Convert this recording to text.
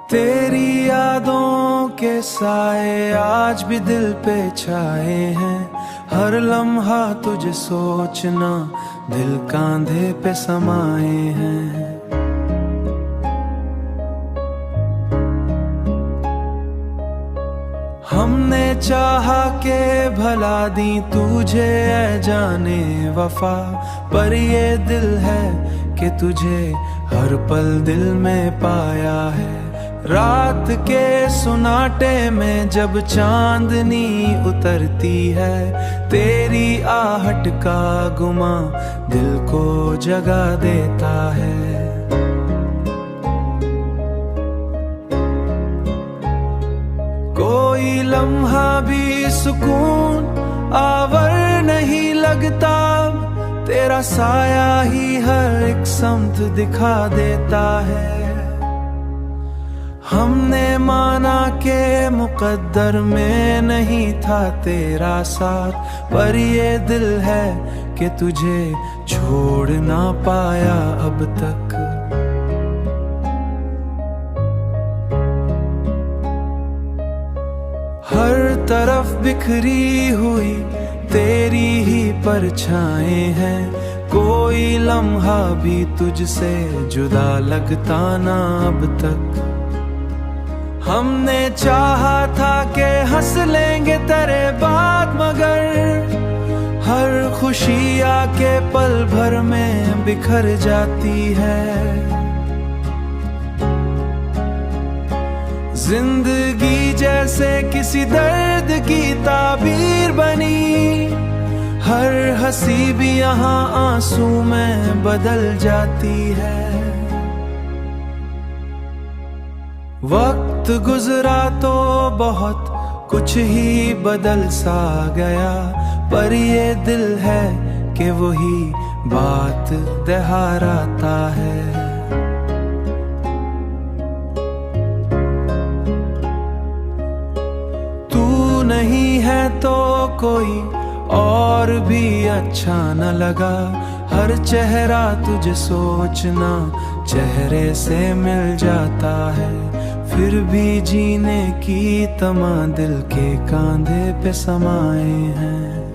तेरी यादों के साए आज भी दिल पे छाए हैं। हर लम्हा तुझे सोचना दिल कांधे पे समाए हैं। हमने चाहा के भला दी तुझे ऐ जाने वफा, पर ये दिल है कि तुझे हर पल दिल में पाया है। रात के सुनाटे में जब चांदनी उतरती है, तेरी आहट का गुमा दिल को जगा देता है। कोई लम्हा भी सुकून आवर नहीं लगता, तेरा साया ही हर एक समत दिखा देता है। हमने माना के मुकद्दर में नहीं था तेरा साथ, पर ये दिल है कि तुझे छोड़ ना पाया अब तक। हर तरफ बिखरी हुई तेरी ही परछाएं हैं, कोई लम्हा भी तुझसे जुदा लगता ना अब तक। हमने चाहा था कि हंस लेंगे तेरे बाद, मगर हर खुशी आके पल भर में बिखर जाती है। जिंदगी जैसे किसी दर्द की ताबीर बनी, हर हंसी भी यहाँ आंसू में बदल जाती है। वक्त गुजरा तो बहुत कुछ ही बदल सा गया, पर ये दिल है कि वही बात दोहराता है। तू नहीं है तो कोई और भी अच्छा न लगा, हर चेहरा तुझे सोचना चेहरे से मिल जाता है। फिर भी जीने की तमा दिल के कांधे पे समाए हैं।